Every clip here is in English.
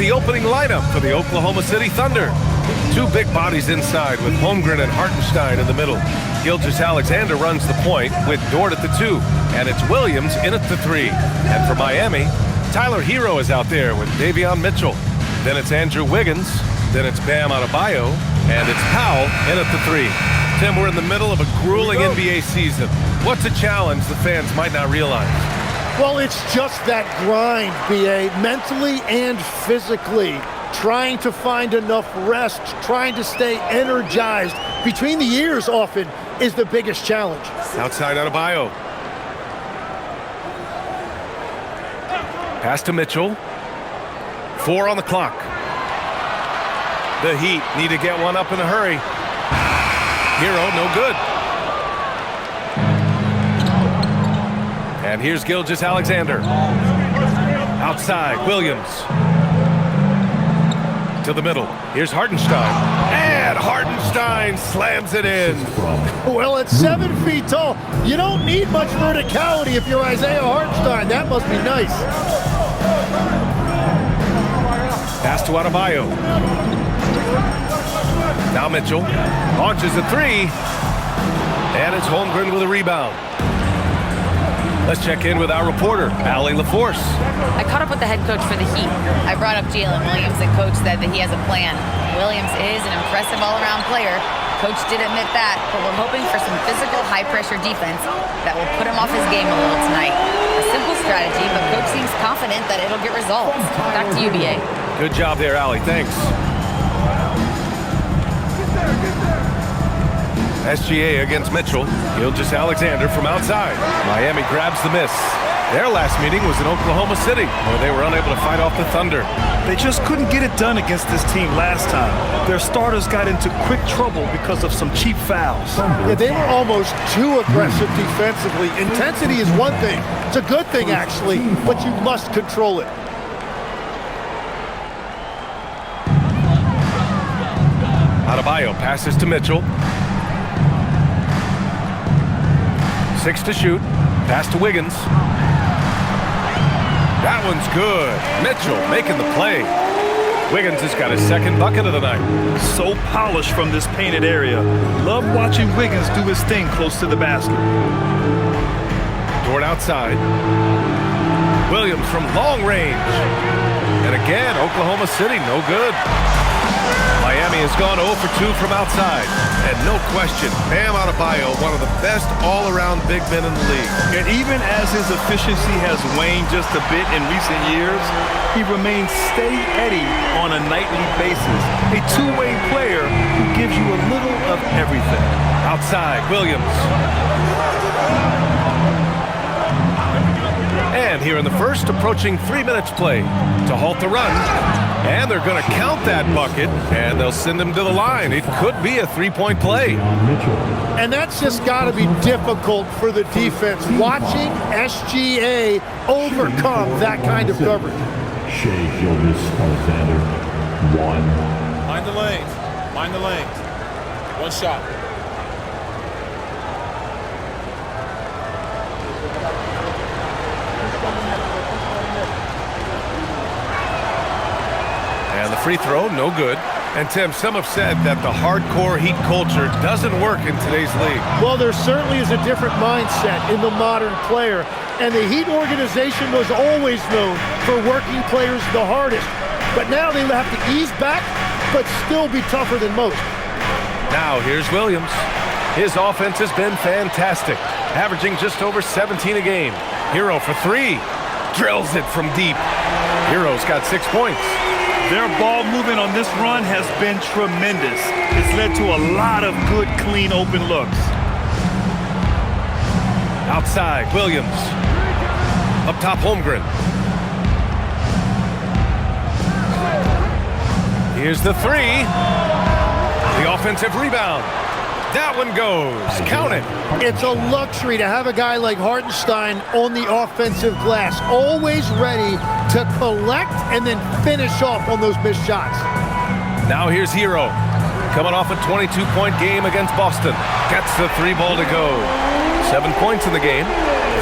the opening lineup for the Oklahoma City Thunder. Two big bodies inside with Holmgren and Hartenstein in the middle. Gilgeous-Alexander runs the point with Dort at the 2, and it's Williams in at the 3. And for Miami, Tyler Hero is out there with Davion Mitchell. Then it's Andrew Wiggins. Then it's Bam Adebayo. And it's Powell in at the 3. Tim, we're in the middle of a grueling NBA season. What's a challenge the fans might not realize? Well, it's just that grind, B.A., mentally and physically. Trying to find enough rest, trying to stay energized between the years often is the biggest challenge. Outside Adebayo. Pass to Mitchell. 4 on the clock. The Heat need to get one up in a hurry. Hero, no good. And here's Gilgeous-Alexander. Outside, Williams. To the middle. Here's Hartenstein. And Hartenstein slams it in. Well, at 7 feet tall, you don't need much verticality if you're Isaiah Hartenstein. That must be nice. Pass to Adebayo. Now Mitchell launches a 3. And it's Holmgren with a rebound. Let's check in with our reporter, Allie LaForce. I caught up with the head coach for the Heat. I brought up Jalen Williams, and coach said that he has a plan. Williams is an impressive all-around player. Coach did admit that, but we're hoping for some physical, high-pressure defense that will put him off his game a little tonight. A simple strategy, but coach seems confident that it'll get results. Back to you, BA. Good job there, Allie. Thanks. SGA against Mitchell. Gilgeous-Alexander from outside. Miami grabs the miss. Their last meeting was in Oklahoma City, where they were unable to fight off the Thunder. They just couldn't get it done against this team last time. Their starters got into quick trouble because of some cheap fouls. Yeah, they were almost too aggressive defensively. Intensity is one thing. It's a good thing, actually, but you must control it. Adebayo passes to Mitchell. 6 to shoot. Pass to Wiggins. That one's good. Mitchell making the play. Wiggins has got his second bucket of the night. So polished from this painted area. Love watching Wiggins do his thing close to the basket. Dort outside. Williams from long range. And again, Oklahoma City, no good. Miami has gone 0 for 2 from outside. And no question, Bam Adebayo, one of the best all-around big men in the league. And even as his efficiency has waned just a bit in recent years, he remains steady on a nightly basis. A two-way player who gives you a little of everything. Outside, Williams. And here in the first, approaching 3 minutes play to halt the run. And they're going to count that bucket, and they'll send him to the line. It could be a three-point play. And that's just got to be difficult for the defense, watching SGA overcome that kind of coverage. Shea Gilgeous-Alexander, 1. Mind the lanes. Mind the lanes. One shot. And the free throw, no good. And Tim, some have said that the hardcore Heat culture doesn't work in today's league. Well, there certainly is a different mindset in the modern player. And the Heat organization was always known for working players the hardest. But now they have to ease back, but still be tougher than most. Now here's Williams. His offense has been fantastic, averaging just over 17 a game. Hero for 3. Drills it from deep. Hero's got 6 points. Their ball movement on this run has been tremendous. It's led to a lot of good, clean, open looks. Outside, Williams. Up top, Holmgren. Here's the 3. The offensive rebound. That one goes. Count it. It's a luxury to have a guy like Hartenstein on the offensive glass, always ready to collect and then finish off on those missed shots. Now here's Hero, coming off a 22-point game against Boston. Gets the 3 ball to go. 7 points in the game.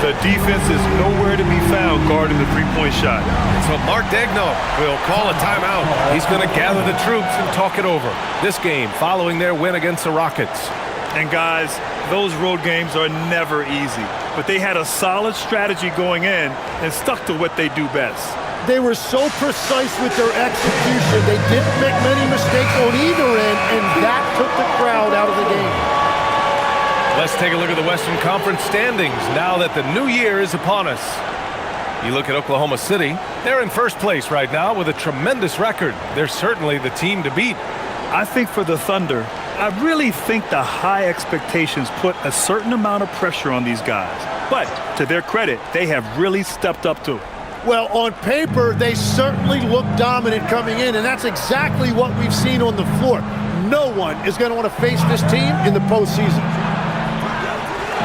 The defense is nowhere to be found guarding the three-point shot. So Mark Daigneault will call a timeout. He's going to gather the troops and talk it over. This game following their win against the Rockets. And guys, those road games are never easy. But they had a solid strategy going in and stuck to what they do best. They were so precise with their execution. They didn't make many mistakes on either end, and that took the crowd out of the game. Let's take a look at the Western Conference standings now that the new year is upon us. You look at Oklahoma City, they're in first place right now with a tremendous record. They're certainly the team to beat. I think for the Thunder, I really think the high expectations put a certain amount of pressure on these guys. But to their credit, they have really stepped up to it. Well, on paper, they certainly look dominant coming in, and that's exactly what we've seen on the floor. No one is going to want to face this team in the postseason.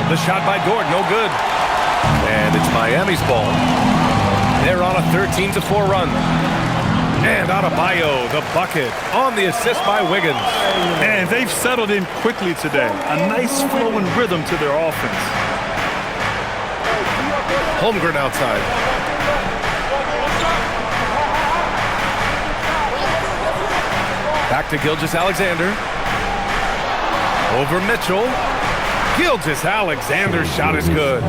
The shot by Dort, no good. And it's Miami's ball. They're on a 13-4 run. And Adebayo, the bucket, on the assist by Wiggins. And they've settled in quickly today. A nice flowing rhythm to their offense. Holmgren outside. Back to Gilgeous-Alexander. Over Mitchell. Gilgeous-Alexander's shot is good.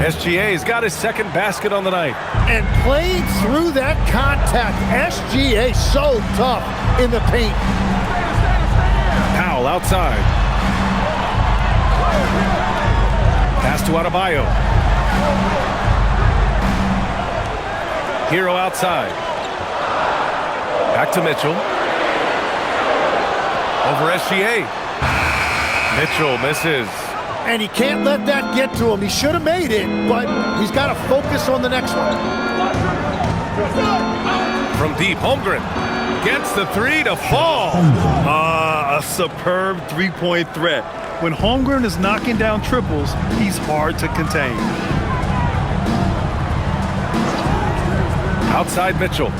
SGA's got his second basket on the night. And played through that contact. SGA so tough in the paint. Powell outside. Pass to Adebayo. Hero outside. Back to Mitchell. Over SGA. Mitchell misses. And he can't let that get to him. He should have made it, but he's got to focus on the next one. From deep, Holmgren gets the three to fall. A superb three-point threat. When Holmgren is knocking down triples, he's hard to contain. Outside Mitchell.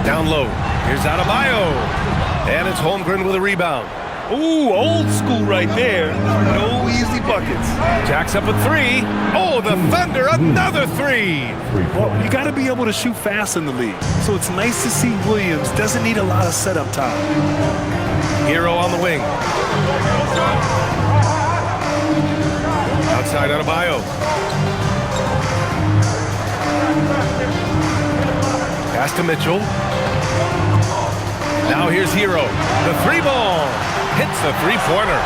Down low. Here's Adebayo. And it's Holmgren with a rebound. Ooh, old school right there. No easy buckets. Jacks up a three. Oh, the Thunder, another three. Well, you got to be able to shoot fast in the league. So it's nice to see Williams doesn't need a lot of setup time. Hero on the wing. Outside Adebayo. Pass to Mitchell. Now here's Hero. The three ball. Hits the three-pointer.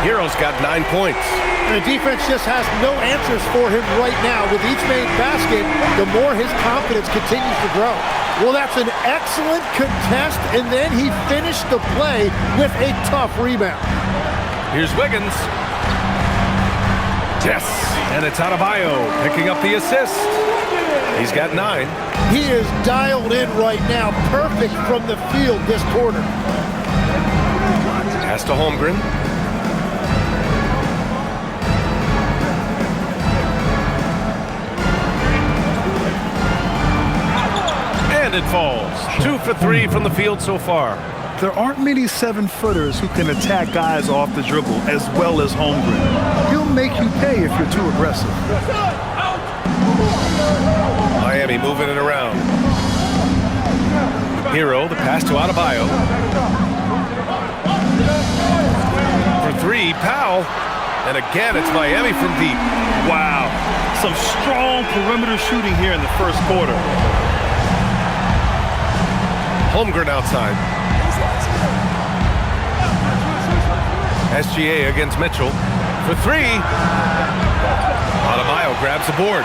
Hero's got 9 points. And the defense just has no answers for him right now. With each made basket, the more his confidence continues to grow. Well, that's an excellent contest, and then he finished the play with a tough rebound. Here's Wiggins. Yes, and it's Adebayo picking up the assist. He's got 9. He is dialed in right now. Perfect from the field this quarter. Pass to Holmgren. And it falls. 2 for 3 from the field so far. There aren't many 7-footers who can attack guys off the dribble as well as Holmgren. He'll make you pay if you're too aggressive. Miami moving it around. Hero, the pass to Adebayo. For 3, Powell. And again, it's Miami from deep. Wow. Some strong perimeter shooting here in the first quarter. Holmgren outside. SGA against Mitchell. For 3. Adebayo grabs the board.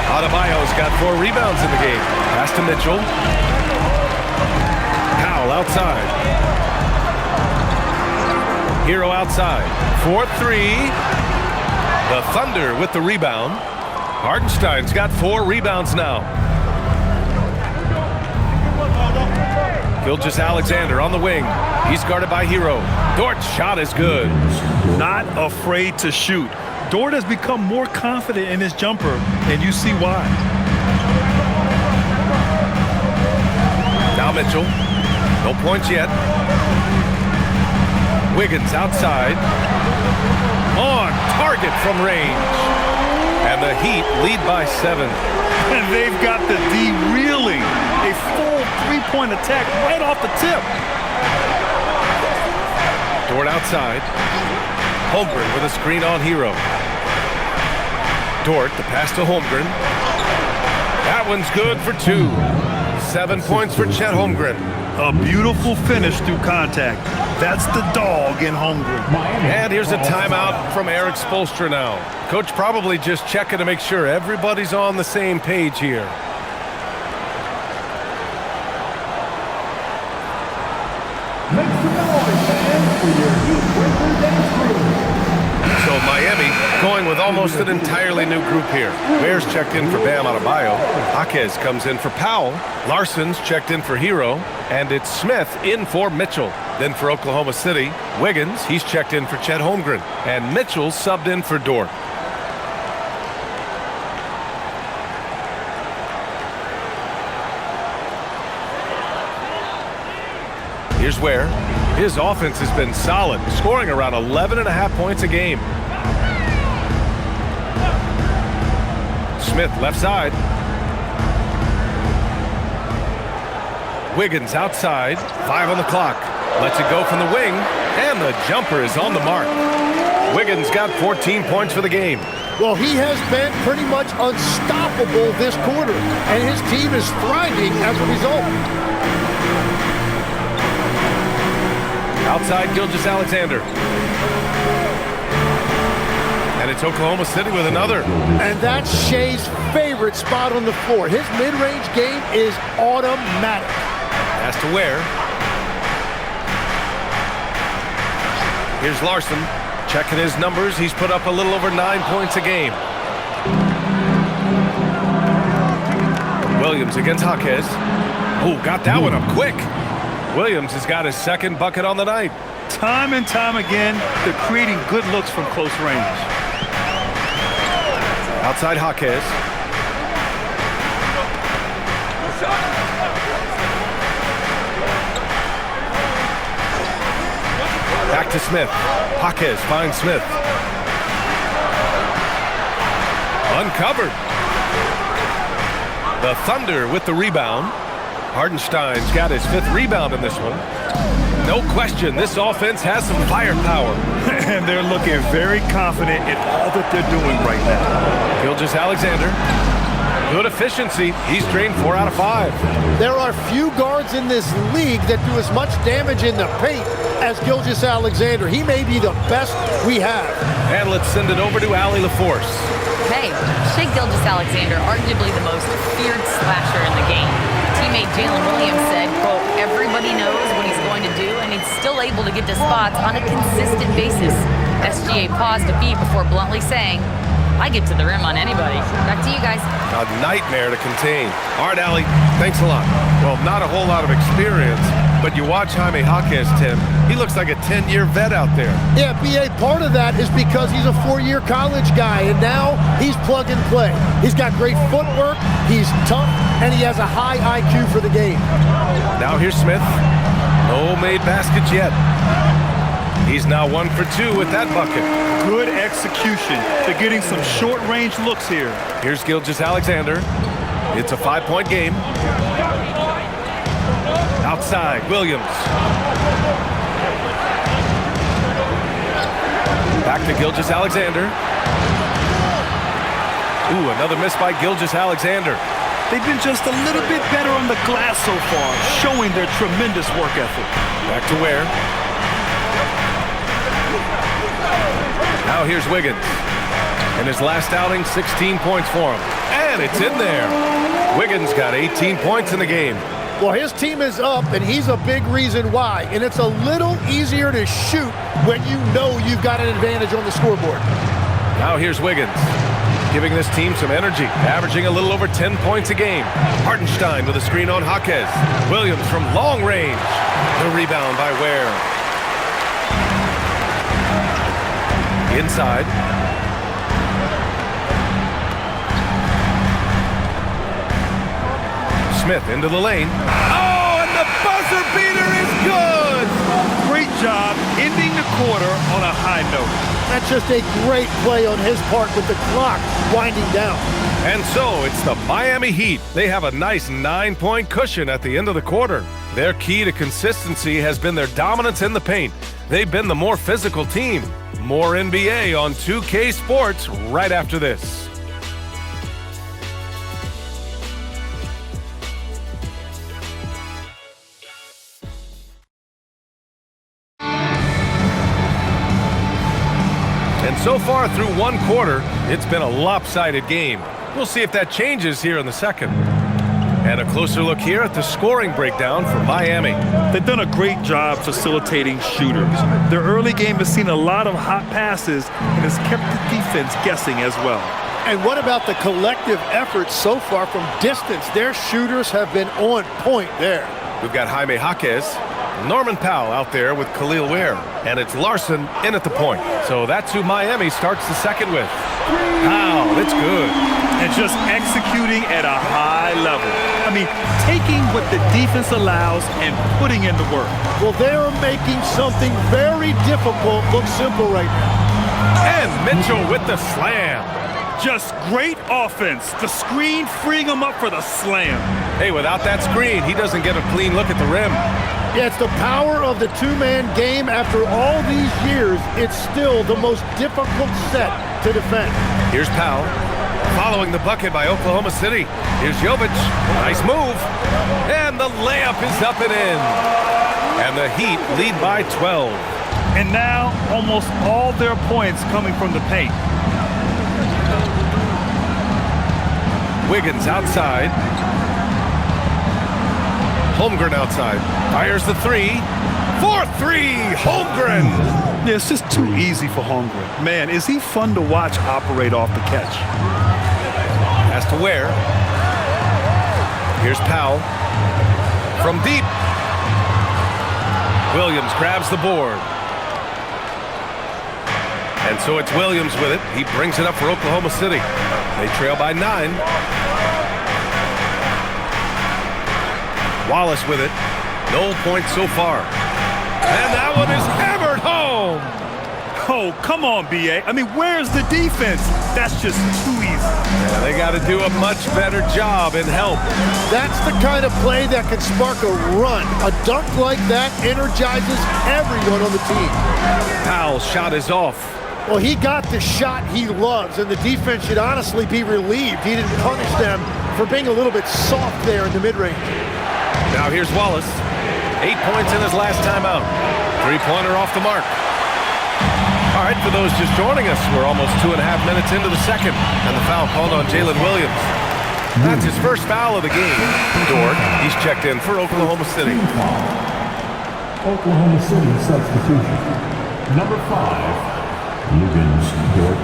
Adebayo's got 4 rebounds in the game. Pass to Mitchell. Powell outside. Hero outside. 4-3. The Thunder with the rebound. Hartenstein's got 4 rebounds now. Gilgeous-Alexander on the wing. He's guarded by Hero. Dort's shot is good. Not afraid to shoot. Dort has become more confident in his jumper, and you see why. Now Mitchell. No points yet. Wiggins outside. On target from range. And the Heat lead by 7. And they've got the D reeling. A full three-point attack right off the tip. Dort outside. Holmgren with a screen on Hero. Dort, the pass to Holmgren. That one's good for 2. 7 points for Chet Holmgren. A beautiful finish through contact. That's the dog in Holmgren. And here's a timeout from Eric Spoelstra now. Coach probably just checking to make sure everybody's on the same page here. So Miami going with almost an entirely new group here. Bears checked in for Bam Adebayo. Jaquez comes in for Powell. Larson's checked in for Hero. And it's Smith in for Mitchell. Then for Oklahoma City, Wiggins, he's checked in for Chet Holmgren. And Mitchell subbed in for Dort. Here's where his offense has been solid, scoring around 11.5 points a game. Smith left side. Wiggins outside, 5 on the clock. Lets it go from the wing, and the jumper is on the mark. Wiggins got 14 points for the game. Well, he has been pretty much unstoppable this quarter, and his team is thriving as a result. Outside Gilgeous-Alexander. And it's Oklahoma City with another. And that's Shea's favorite spot on the floor. His mid-range game is automatic. Has to Ware. Here's Larson. Checking his numbers. He's put up a little over 9 points a game. Williams against Jaquez. Oh, got that one up quick. Williams has got his second bucket on the night. Time and time again, they're creating good looks from close range. Outside Jaquez. Back to Smith. Jaquez finds Smith. Uncovered. The Thunder with the rebound. Hardenstein's got his 5th rebound in this one. No question, this offense has some firepower. And they're looking very confident in all that they're doing right now. Gilgeous-Alexander. Good efficiency. He's drained 4 out of 5. There are few guards in this league that do as much damage in the paint as Gilgeous-Alexander. He may be the best we have. And let's send it over to Allie LaForce. Hey, Shai Gilgeous-Alexander, arguably the most feared slasher in the game. Teammate Jalen Williams said, quote, everybody knows what he's going to do, and he's still able to get to spots on a consistent basis. SGA paused a beat before bluntly saying, I get to the rim on anybody. Back to you guys. A nightmare to contain. All right, Allie, thanks a lot. Well, not a whole lot of experience, but you watch Jaime Jaquez, Tim. He looks like a 10-year vet out there. Yeah, B.A., part of that is because he's a 4-year college guy, and now he's plug and play. He's got great footwork, he's tough, and he has a high IQ for the game. Now here's Smith. No made baskets yet. He's now 1 for 2 with that bucket. Good execution. They're getting some short-range looks here. Here's Gilgeous-Alexander. It's a 5-point game. Outside, Williams. Back to Gilgeous-Alexander. Ooh, another miss by Gilgeous-Alexander. They've been just a little bit better on the glass so far, showing their tremendous work ethic. Back to Ware. Now here's Wiggins. In his last outing, 16 points for him. And it's in there. Wiggins got 18 points in the game. Well, his team is up, and he's a big reason why. And it's a little easier to shoot when you know you've got an advantage on the scoreboard. Now here's Wiggins, giving this team some energy, averaging a little over 10 points a game. Hartenstein with a screen on Jaquez. Williams from long range. The rebound by Ware. Inside. Smith into the lane. Oh, and the buzzer beater is good! Great job ending the quarter on a high note. That's just a great play on his part with the clock winding down. And so it's the Miami Heat. They have a nice 9-point cushion at the end of the quarter. Their key to consistency has been their dominance in the paint. They've been the more physical team. More NBA on 2K Sports right after this. And so far through one quarter, it's been a lopsided game. We'll see if that changes here in the second. And a closer look here at the scoring breakdown for Miami. They've done a great job facilitating shooters. Their early game has seen a lot of hot passes and has kept the defense guessing as well. And what about the collective effort so far from distance? Their shooters have been on point there. We've got Jaime Jaquez, Norman Powell out there with Khalil Ware, and it's Larson in at the point. So that's who Miami starts the second with. Powell, it's good. And just executing at a high level. I mean, taking what the defense allows and putting in the work. Well, they're making something very difficult look simple right now. And Mitchell with the slam. Just great offense. The screen freeing him up for the slam. Hey, without that screen, he doesn't get a clean look at the rim. Yeah, it's the power of the two-man game. After all these years, it's still the most difficult set to defend. Here's Powell, following the bucket by Oklahoma City. Here's Jovic, nice move. And the layup is up and in. And the Heat lead by 12. And now, almost all their points coming from the paint. Wiggins outside. Holmgren outside. Fires the three. 4-3, Holmgren. Yeah, it's just too easy for Holmgren. Man, is he fun to watch operate off the catch. Has to Ware. Here's Powell. From deep. Williams grabs the board. And so it's Williams with it. He brings it up for Oklahoma City. They trail by 9. Wallace with it. No points so far. And that one is hammered home. Oh, come on, B.A. I mean, where's the defense? That's just too easy. Yeah, they got to do a much better job in help. That's the kind of play that can spark a run. A dunk like that energizes everyone on the team. Powell's shot is off. Well, he got the shot he loves, and the defense should honestly be relieved. He didn't punish them for being a little bit soft there in the mid-range. Now here's Wallace. 8 points in his last time out. Three-pointer off the mark. All right, for those just joining us, we're almost 2.5 minutes into the second, and the foul called on Jalen Williams. That's his first foul of the game. Dort, he's checked in for Oklahoma City. Oklahoma City substitution. Number 5. Liggins, Dort.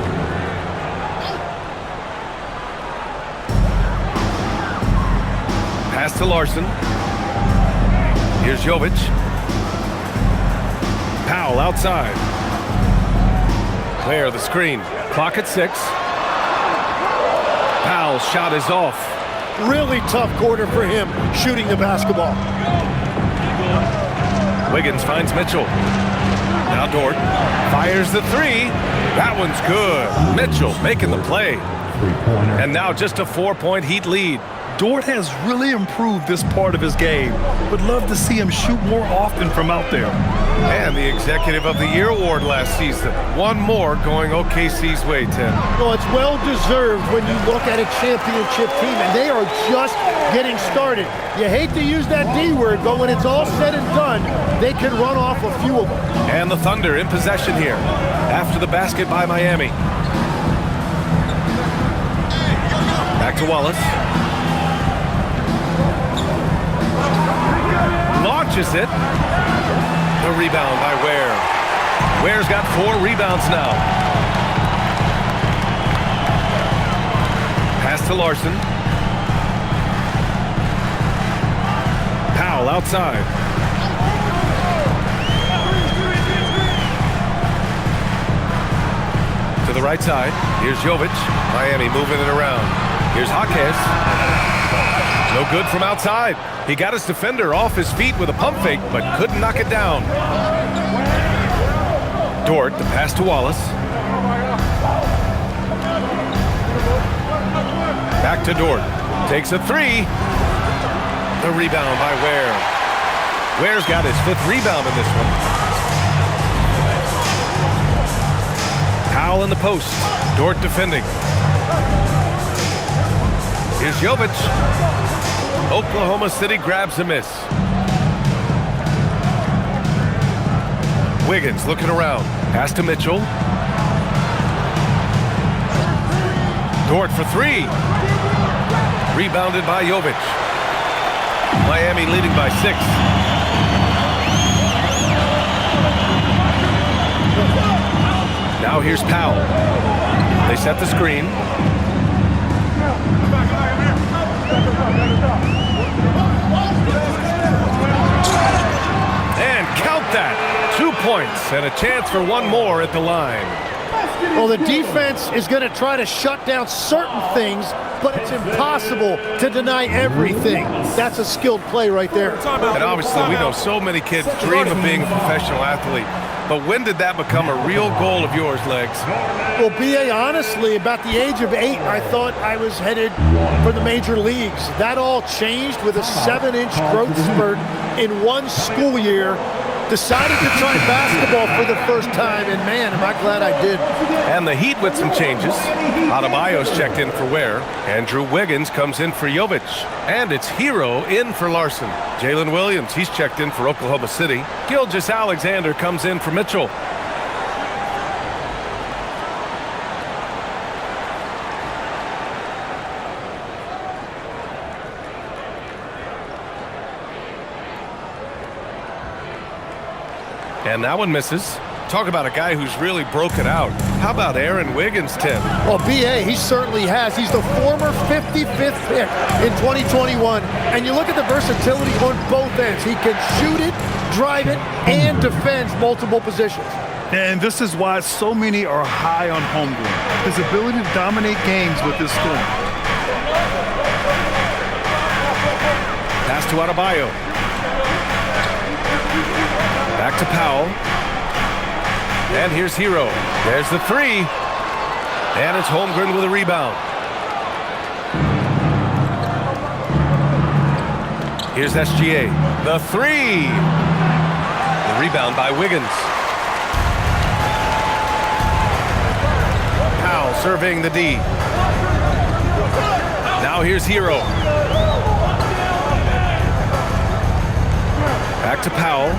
Pass to Larson. Here's Jovic. Powell outside. Ware the screen. Clock at 6. Powell's shot is off. Really tough quarter for him shooting the basketball. Wiggins finds Mitchell. Now Dort fires the 3. That one's good. Mitchell making the play. Three-pointer. And now just a 4-point Heat lead. Dort has really improved this part of his game. Would love to see him shoot more often from out there. And the Executive of the Year award last season. One more going OKC's way, Tim. Well, it's well-deserved when you look at a championship team, and they are just getting started. You hate to use that D word, but when it's all said and done, they can run off a few of them. And the Thunder in possession here after the basket by Miami. Back to Wallace. Launches it. The rebound by Ware. Ware's got 4 rebounds now. Pass to Larson. Powell outside. To the right side. Here's Jovic. Miami moving it around. Here's Jaquez. No good from outside. He got his defender off his feet with a pump fake, but couldn't knock it down. Dort, the pass to Wallace. Back to Dort. Takes a three. The rebound by Ware. Ware's got his 5th rebound in this one. Powell in the post. Dort defending. Here's Jovic. Oklahoma City grabs a miss. Wiggins looking around. Pass to Mitchell. Dort for 3. Rebounded by Jovic. Miami leading by 6. Now here's Powell. They set the screen. And count that. 2 points and a chance for one more at the line. Well, the defense is going to try to shut down certain things, but it's impossible to deny everything. That's a skilled play right there. And obviously, we know so many kids dream of being a professional athlete. But when did that become a real goal of yours, Legs? Well, B.A., honestly, about the age of 8, I thought I was headed for the major leagues. That all changed with a 7-inch growth spurt in one school year. Decided to try basketball for the first time, and man, am I glad I did. And the Heat with some changes. Adebayo's checked in for Ware. Andrew Wiggins comes in for Jovic. And it's Hero in for Larson. Jalen Williams, he's checked in for Oklahoma City. Gilgeous-Alexander comes in for Mitchell. And that one misses. Talk about a guy who's really broken out. How about Aaron Wiggins, Tim? Well, B.A., he certainly has. He's the former 55th pick in 2021. And you look at the versatility on both ends. He can shoot it, drive it, and defends multiple positions. And this is why so many are high on Holmgren. His ability to dominate games with his scoring. Pass to Adebayo. Back to Powell. And here's Hero. There's the 3. And it's Holmgren with a rebound. Here's SGA. The 3. The rebound by Wiggins. Powell surveying the D. Now here's Hero. Back to Powell.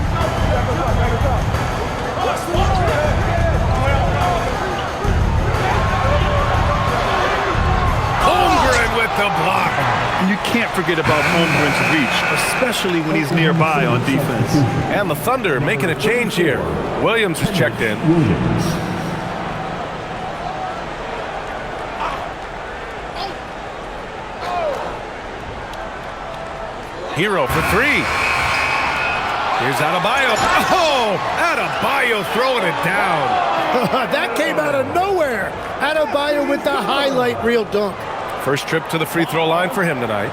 Holmgren with the block. And you can't forget about Holmgren's reach, especially when he's nearby on defense. And the Thunder making a change here. Williams is checked in. Hero for 3. Here's Adebayo. Oh, Adebayo throwing it down. That came out of nowhere. Adebayo with the highlight reel dunk. First trip to the free throw line for him tonight.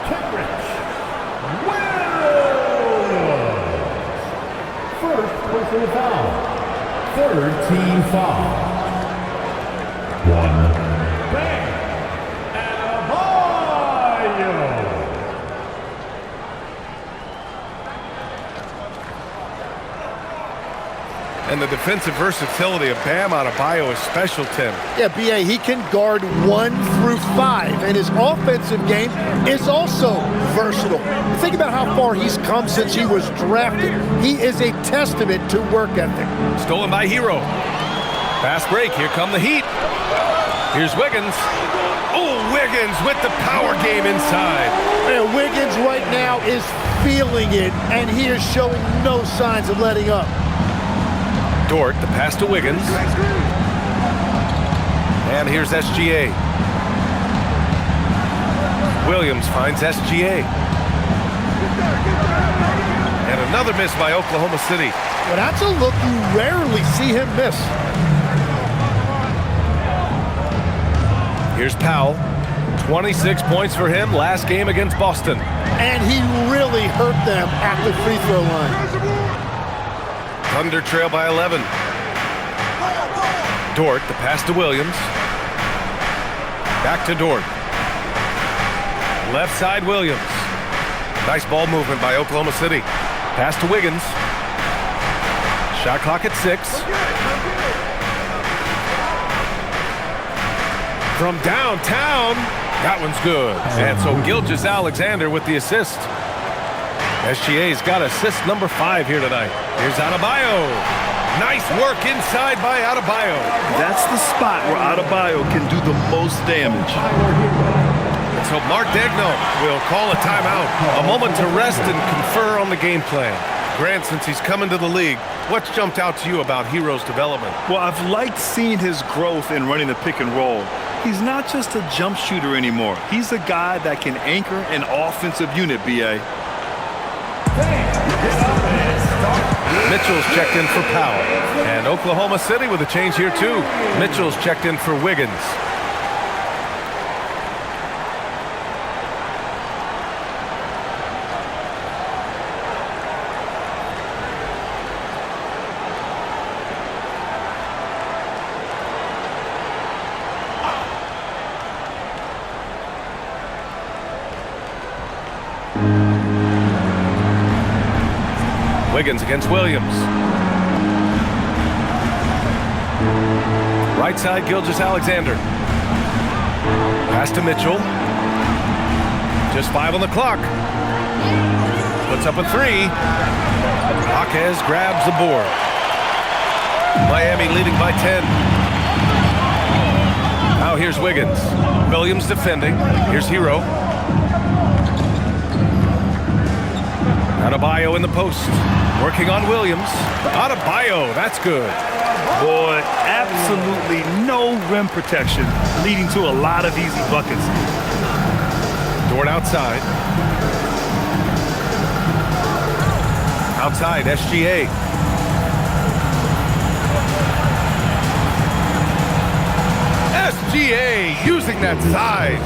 First personal foul. 3rd team foul. 1. Bang! Adebayo! And the defensive versatility of Bam Adebayo is special, Tim. Yeah, B.A., he can guard 1 through 5, and his offensive game is also versatile. Think about how far he's come since he was drafted. He is a testament to work ethic. Stolen by Hero. Fast break. Here come the Heat. Here's Wiggins. Oh, Wiggins with the power game inside. And Wiggins right now is feeling it, and he is showing no signs of letting up. Dort, the pass to Wiggins. And here's SGA. Williams finds SGA. And another miss by Oklahoma City. Well, that's a look you rarely see him miss. Here's Powell. 26 points for him last game against Boston. And he really hurt them at the free throw line. Thunder trail by 11. Dort, the pass to Williams. Back to Dort. Left side, Williams. Nice ball movement by Oklahoma City. Pass to Wiggins. Shot clock at 6. From downtown, that one's good. And so Gilgeous-Alexander with the assist. SGA's got assist number 5 here tonight. Here's Adebayo. Nice work inside by Adebayo. That's the spot where Adebayo can do the most damage. And so Mark Daigneault will call a timeout. A moment to rest and confer on the game plan. Grant, since he's come into the league, what's jumped out to you about Hero's development? Well, I've liked seeing his growth in running the pick and roll. He's not just a jump shooter anymore. He's a guy that can anchor an offensive unit, B.A. Mitchell's checked in for Powell. And Oklahoma City with a change here, too. Mitchell's checked in for Wiggins. Wiggins against Williams. Right side, Gilgeous-Alexander. Pass to Mitchell. Just 5 on the clock. Puts up a 3. Jaquez grabs the board. Miami leading by 10. Now here's Wiggins. Williams defending. Here's Hero. Adebayo in the post. Working on Williams. Adebayo, that's good. Boy, absolutely no rim protection, leading to a lot of easy buckets. Dort outside. Outside, SGA. SGA using that size.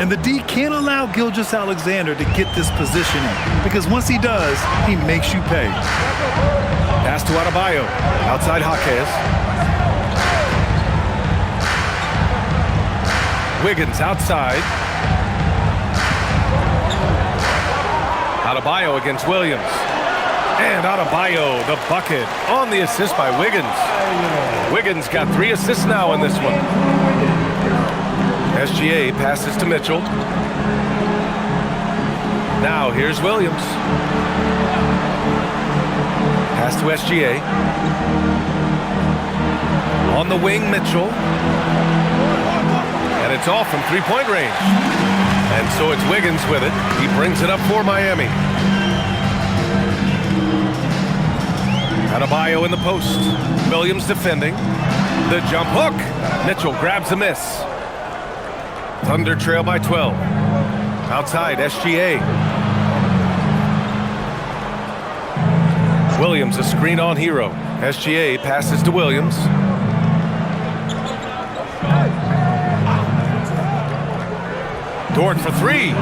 And the D can't allow Gilgeous-Alexander to get this position in, because once he does, he makes you pay. Pass to Adebayo. Outside Jaquez. Wiggins outside. Adebayo against Williams. And Adebayo, the bucket on the assist by Wiggins. Wiggins got 3 assists now in this one. SGA passes to Mitchell. Now here's Williams. Pass to SGA. On the wing, Mitchell. And it's off from 3-point range. And so it's Wiggins with it. He brings it up for Miami. Adebayo in the post. Williams defending. The jump hook. Mitchell grabs a miss. Thunder trail by 12. Outside, SGA. Williams, a screen on Hero. SGA passes to Williams. Dort for 3.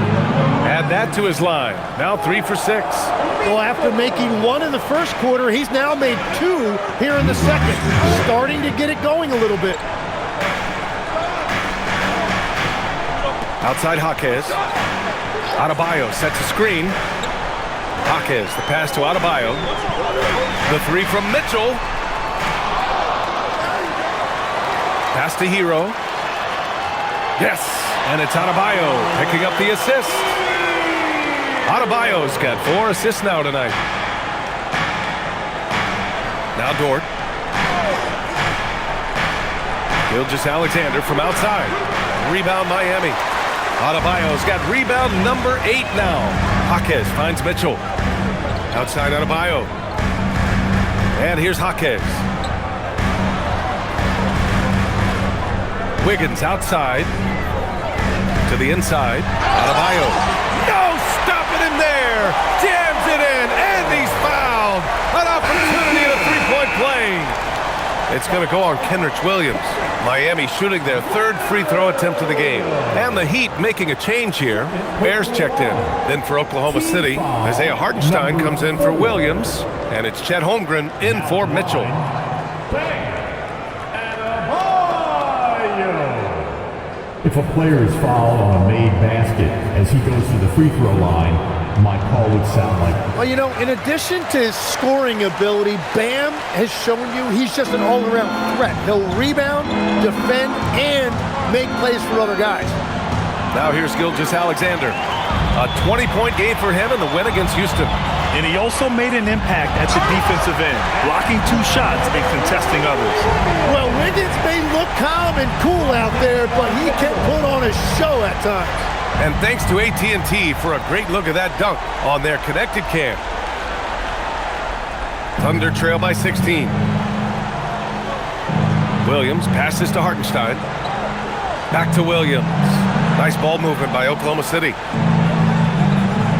Add that to his line. Now 3 for 6. Well, after making 1 in the first quarter, he's now made 2 here in the second. Starting to get it going a little bit. Outside Jaquez. Adebayo sets a screen. Jaquez, the pass to Adebayo. The 3 from Mitchell. Pass to Hero. Yes, and it's Adebayo picking up the assist. Adebayo's got 4 assists now tonight. Now Dort. Gilgeous-Alexander from outside. Rebound Miami. Adebayo's got rebound number 8 now. Jaquez finds Mitchell. Outside Adebayo. And here's Jaquez. Wiggins outside. To the inside. Adebayo. No, stopping him there. Jams it in. And he's fouled. An opportunity at a 3-point play. It's going to go on Kenrich Williams. Miami shooting their 3rd free throw attempt of the game. And the Heat making a change here. Bears checked in. Then for Oklahoma City, Isaiah Hartenstein comes in for Williams. And it's Chet Holmgren in for Mitchell. If a player is fouled on a made basket as he goes to the free throw line, my call would sound like... Well, you know, in addition to his scoring ability, Bam has shown you he's just an all-around threat. He'll rebound, defend, and make plays for other guys. Now here's Gilgeous-Alexander. A 20-point game for him in the win against Houston. And he also made an impact at the defensive end, blocking 2 shots and contesting others. Well, Wiggins may look calm and cool out there, but he can put on a show at times. And thanks to AT&T for a great look at that dunk on their connected cam. Thunder trail by 16. Williams passes to Hartenstein. Back to Williams. Nice ball movement by Oklahoma City.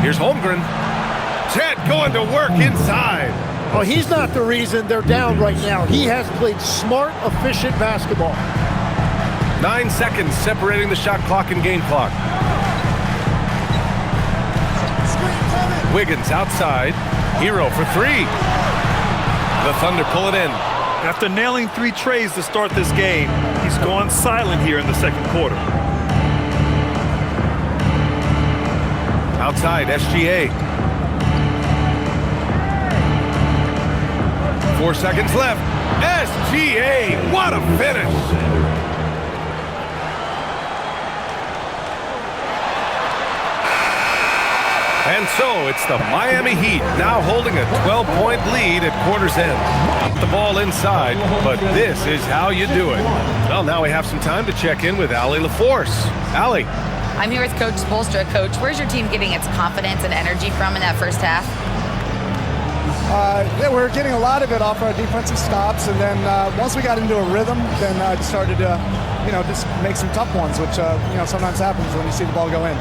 Here's Holmgren. Chet going to work inside. Well, he's not the reason they're down right now. He has played smart, efficient basketball. 9 seconds separating the shot clock and game clock. Wiggins outside. Hero for 3. The Thunder pull it in. After nailing 3 trays to start this game, he's gone silent here in the second quarter. Outside, SGA. 4 seconds left. SGA, what a finish. And so it's the Miami Heat now holding a 12-point lead at quarter's end. Keep the ball inside, but this is how you do it. Well, now we have some time to check in with Allie LaForce. Allie. I'm here with Coach Spoelstra. Coach, where's your team getting its confidence and energy from in that first half? Yeah, we're getting a lot of it off our defensive stops, and then once we got into a rhythm, then it started to, just make some tough ones, which, sometimes happens when you see the ball go in.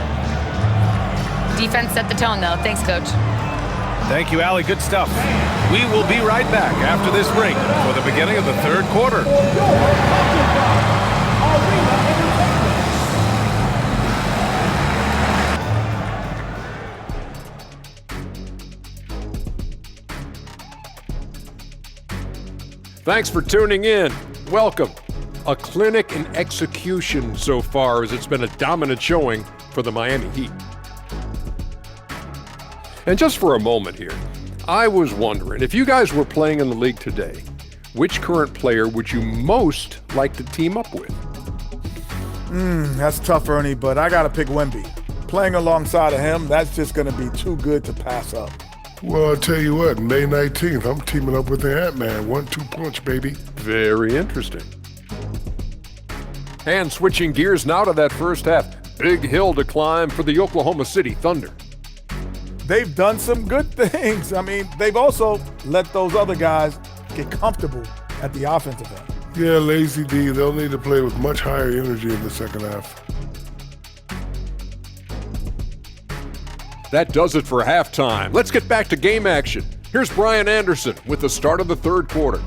Defense set the tone, though. Thanks, Coach. Thank you, Allie. Good stuff. We will be right back after this break for the beginning of the third quarter. Thanks for tuning in. Welcome. A clinic in execution so far, as it's been a dominant showing for the Miami Heat. And just for a moment here, I was wondering, if you guys were playing in the league today, which current player would you most like to team up with? That's tough, Ernie, but I got to pick Wemby. Playing alongside of him, that's just going to be too good to pass up. Well, I'll tell you what, May 19th, I'm teaming up with the Ant-Man. 1-2 punch, baby. Very interesting. And switching gears now to that first half. Big hill to climb for the Oklahoma City Thunder. They've done some good things. I mean, they've also let those other guys get comfortable at the offensive end. Yeah, Lazy D, they'll need to play with much higher energy in the second half. That does it for halftime. Let's get back to game action. Here's Brian Anderson with the start of the third quarter.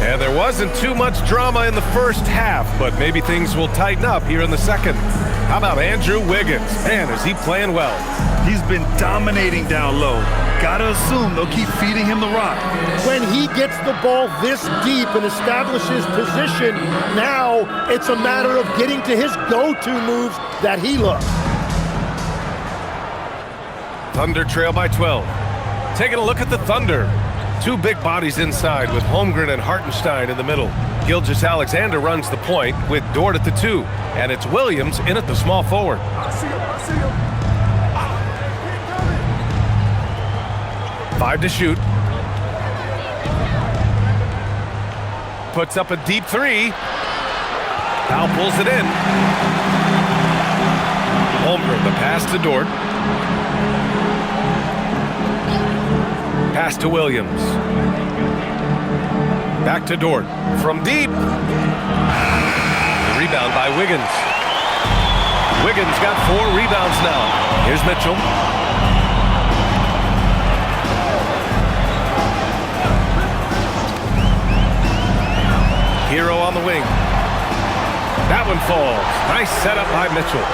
And there wasn't too much drama in the first half, but maybe things will tighten up here in the second. How about Andrew Wiggins? Man, is he playing well. He's been dominating down low. Gotta assume they'll keep feeding him the rock. When he gets the ball this deep and establishes position, now it's a matter of getting to his go-to moves that he loves. Thunder trail by 12. Taking a look at the Thunder. 2 big bodies inside with Holmgren and Hartenstein in the middle. Gilgeous-Alexander runs the point with Dort at the 2. And it's Williams in at the small forward. I see him. 5 to shoot. Puts up a deep 3. Powell pulls it in. Holmgren, the pass to Dort. Pass to Williams. Back to Dort. From deep. The rebound by Wiggins. Wiggins got 4 rebounds now. Here's Mitchell. Hero on the wing. That one falls. Nice setup by Mitchell.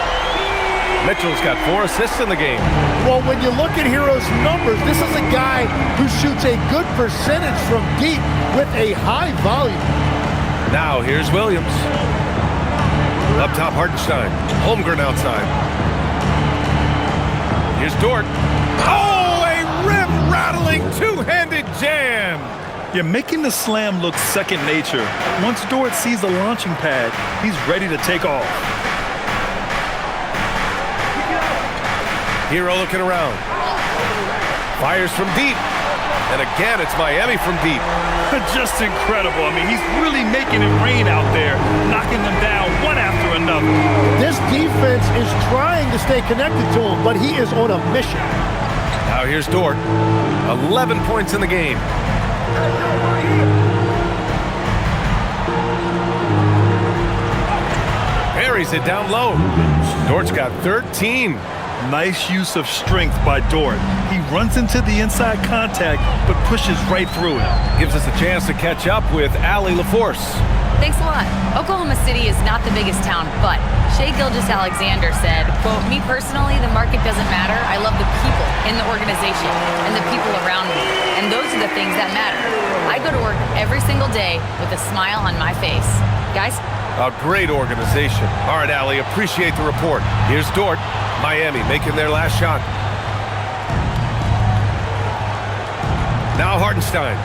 Mitchell's got 4 assists in the game. Well, when you look at Hero's numbers, this is a guy who shoots a good percentage from deep with a high volume. Now here's Williams. Up top, Hartenstein. Holmgren outside. Here's Dort. Oh, a rim-rattling two-handed jam. You're making the slam look second nature. Once Dort sees the launching pad, he's ready to take off. Hero looking around. Fires from deep. And again, it's Miami from deep. Just incredible. I mean, he's really making it rain out there, knocking them down one after another. This defense is trying to stay connected to him, but he is on a mission. Now here's Dort. 11 points in the game. Buries it down low. Dort's got 13. Nice use of strength by Dort. He runs into the inside contact, but pushes right through it. Gives us a chance to catch up with Allie LaForce. Thanks a lot. Oklahoma City is not the biggest town, but Shai Gilgeous-Alexander said, quote, "Me personally, the market doesn't matter. I love the people in the organization and the people around me. And those are the things that matter. I go to work every single day with a smile on my face." Guys? A great organization. All right, Allie, appreciate the report. Here's Dort. Miami making their last shot. Now Hartenstein.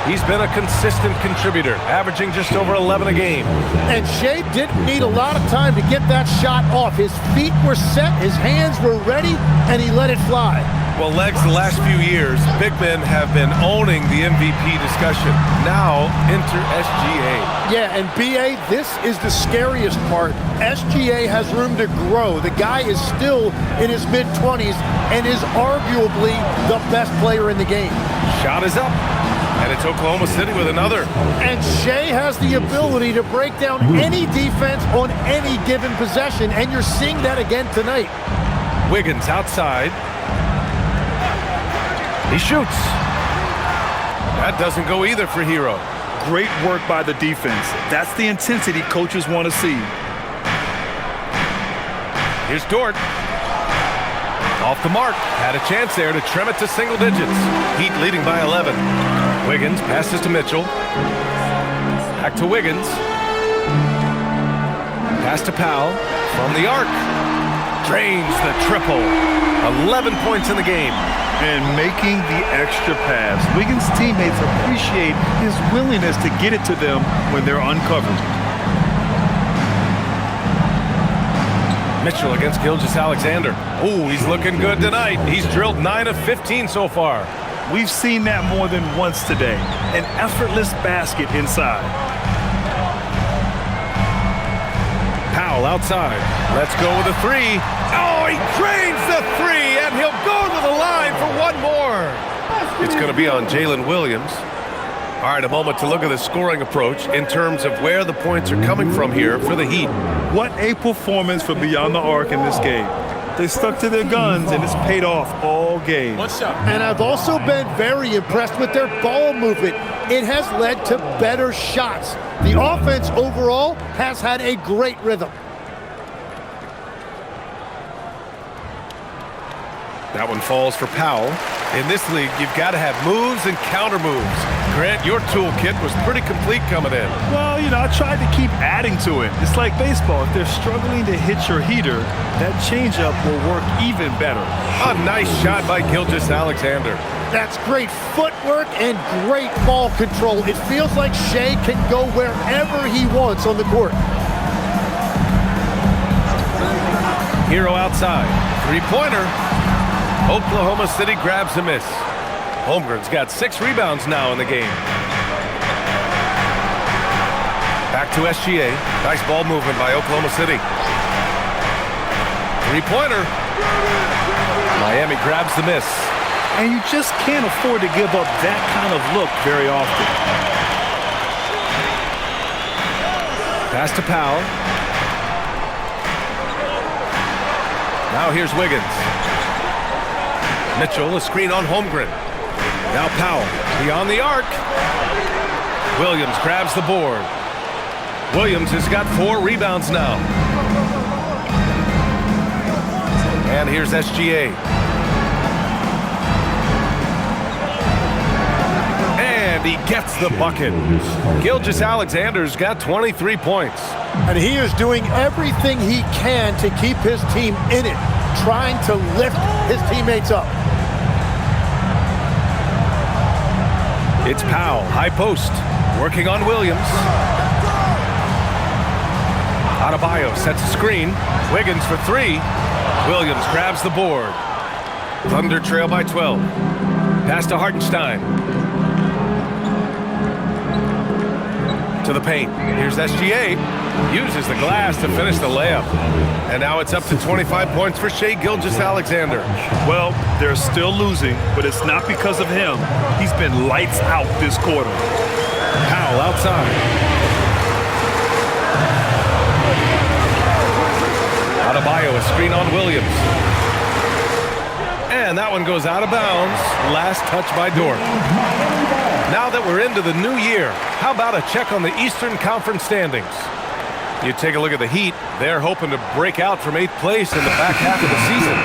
He's been a consistent contributor, averaging just over 11 a game. And Shai didn't need a lot of time to get that shot off. His feet were set, his hands were ready, and he let it fly. Well, Legs, the last few years, big men have been owning the MVP discussion. Now, enter SGA. Yeah, and BA, this is the scariest part. SGA has room to grow. The guy is still in his mid-20s and is arguably the best player in the game. Shot is up, and it's Oklahoma City with another. And Shai has the ability to break down any defense on any given possession, and you're seeing that again tonight. Wiggins outside. He shoots. That doesn't go either for Hero. Great work by the defense. That's the intensity coaches want to see. Here's Dort. Off the mark. Had a chance there to trim it to single digits. Heat leading by 11. Wiggins passes to Mitchell. Back to Wiggins. Pass to Powell from the arc. Drains the triple. 11 points in the game. And making the extra pass. Wiggins' teammates appreciate his willingness to get it to them when they're uncovered. Mitchell against Gilgeous-Alexander. Oh, he's looking good tonight. He's drilled 9 of 15 so far. We've seen that more than once today. An effortless basket inside. Powell outside. Let's go with a three. Oh, he drains the three, and he'll go to the line for one more. It's going to be on Jalen Williams. All right, a moment to look at the scoring approach in terms of where the points are coming from here for the Heat. What a performance for Beyond the Arc in this game. They stuck to their guns, and it's paid off all game. And I've also been very impressed with their ball movement. It has led to better shots. The offense overall has had a great rhythm. That one falls for Powell. In this league, you've got to have moves and counter moves. Grant, your toolkit was pretty complete coming in. Well, I tried to keep adding to it. It's like baseball. If they're struggling to hit your heater, that changeup will work even better. A nice shot by Gilgeous-Alexander. That's great footwork and great ball control. It feels like Shai can go wherever he wants on the court. Hero outside. Three-pointer. Oklahoma City grabs a miss. Holmgren's got 6 rebounds now in the game. Back to SGA. Nice ball movement by Oklahoma City. Three-pointer. Miami grabs the miss. And you just can't afford to give up that kind of look very often. Pass to Powell. Now here's Wiggins. Mitchell, a screen on Holmgren. Now Powell, beyond the arc. Williams grabs the board. Williams has got 4 rebounds now. And here's SGA. And he gets the bucket. Gilgeous-Alexander's got 23 points. And he is doing everything he can to keep his team in it, trying to lift his teammates up. It's Powell, high post, working on Williams. Adebayo sets a screen. Wiggins for 3. Williams grabs the board. Thunder trail by 12. Pass to Hartenstein. To the paint. Here's SGA. Uses the glass to finish the layup. And now it's up to 25 points for Shai Gilgeous-Alexander. Well, they're still losing, but it's not because of him. He's been lights out this quarter. Powell outside. Adebayo, a screen on Williams. And that one goes out of bounds. Last touch by Dort. Now that we're into the new year, how about a check on the Eastern Conference standings? You take a look at the Heat. They're hoping to break out from 8th place in the back half of the season.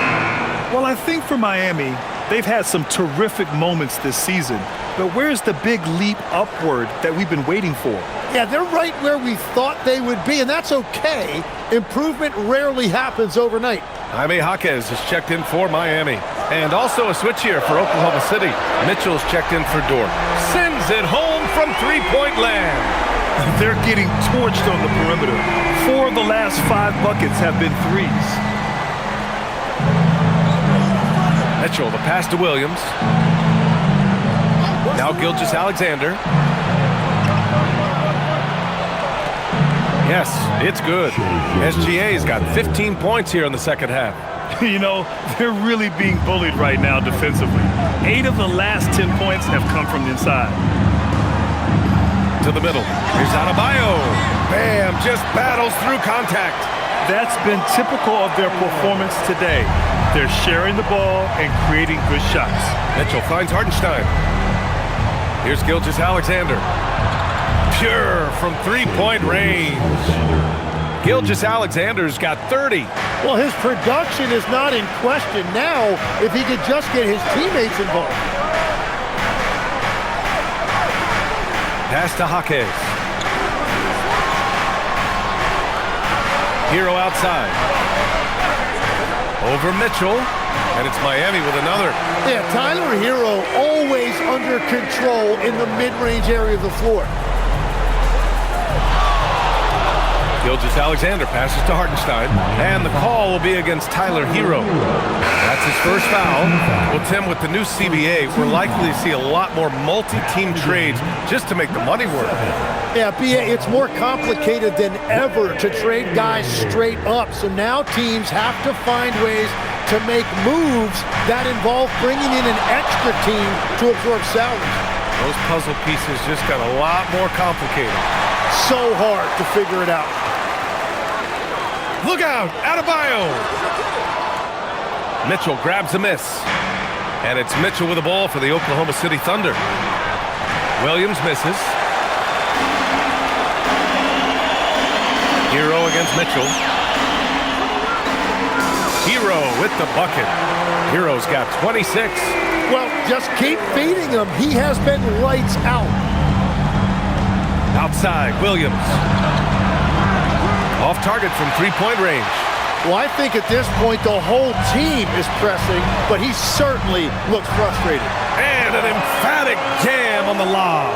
Well, I think for Miami, they've had some terrific moments this season. But where's the big leap upward that we've been waiting for? Yeah, they're right where we thought they would be, and that's okay. Improvement rarely happens overnight. Jaime Jaquez is checked in for Miami. And also a switch here for Oklahoma City. Mitchell's checked in for Dort. Sends it home from three-point land. They're getting torched on the perimeter. 4 of the last 5 buckets have been threes. Mitchell, the pass to Williams. Now Gilgeous-Alexander. Yes, it's good. SGA's got 15 points here in the second half. You know, they're really being bullied right now defensively. 8 of the last 10 points have come from the inside. To the middle. Here's Adebayo. Bam, just battles through contact. That's been typical of their performance today. They're sharing the ball and creating good shots. Mitchell finds Hartenstein. Here's Gilgeous-Alexander. Pure from three-point range. Gilgeous-Alexander's got 30. Well, his production is not in question now if he could just get his teammates involved. Pass to Jaquez. Hero outside. Over Mitchell. And it's Miami with another. Yeah, Tyler Hero always under control in the mid-range area of the floor. Gilgeous-Alexander passes to Hartenstein, and the call will be against Tyler Hero. That's his first foul. Well, Tim, with the new CBA, we're likely to see a lot more multi-team trades just to make the money work. Yeah, BA, it's more complicated than ever to trade guys straight up. So now teams have to find ways to make moves that involve bringing in an extra team to absorb salaries. Those puzzle pieces just got a lot more complicated. So hard to figure it out. Look out, Adebayo. Mitchell grabs a miss. And it's Mitchell with the ball for the Oklahoma City Thunder. Williams misses. Hero against Mitchell. Hero with the bucket. Hero's got 26. Well, just keep feeding him. He has been lights out. Outside, Williams. Off target from three-point range. Well, I think at this point the whole team is pressing, but he certainly looks frustrated. And an emphatic jam on the lob.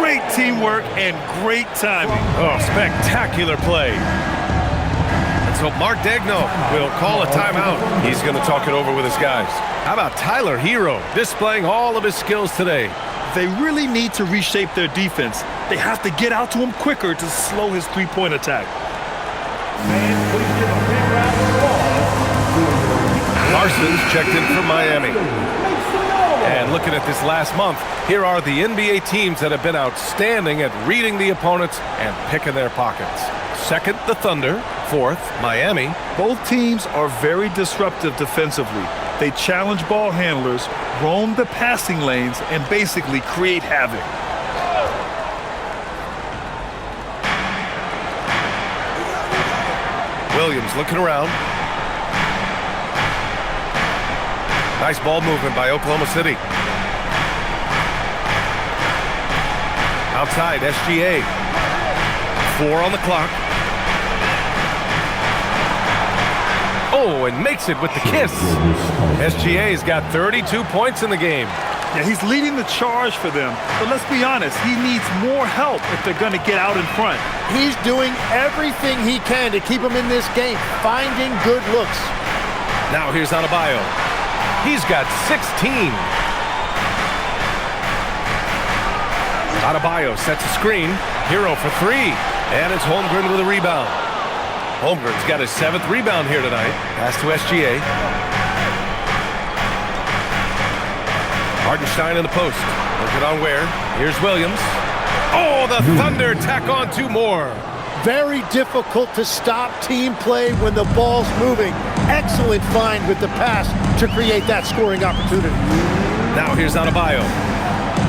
Great teamwork and great timing. Oh, spectacular play. And so Mark Daigneault will call a timeout. He's going to talk it over with his guys. How about Tyler Hero displaying all of his skills today? They really need to reshape their defense. They have to get out to him quicker to slow his three-point attack. Larson's checked in for Miami. And looking at this last month, here are the NBA teams that have been outstanding at reading the opponents and picking their pockets. Second, the Thunder. Fourth, Miami. Both teams are very disruptive defensively. They challenge ball handlers, roam the passing lanes, and basically create havoc. Williams looking around. Nice ball movement by Oklahoma City. Outside, SGA. 4 on the clock. Oh, and makes it with the kiss. SGA's got 32 points in the game. Yeah, he's leading the charge for them. But let's be honest, he needs more help if they're going to get out in front. He's doing everything he can to keep him in this game, finding good looks. Now here's Adebayo. He's got 16. Adebayo sets a screen. Hero for 3. And it's Holmgren with a rebound. Holmgren's got his 7th rebound here tonight. Pass to SGA. Hartenstein in the post. Look it on Ware. Here's Williams. Oh, the Thunder tack on 2 more. Very difficult to stop team play when the ball's moving. Excellent find with the pass to create that scoring opportunity. Now here's Adebayo.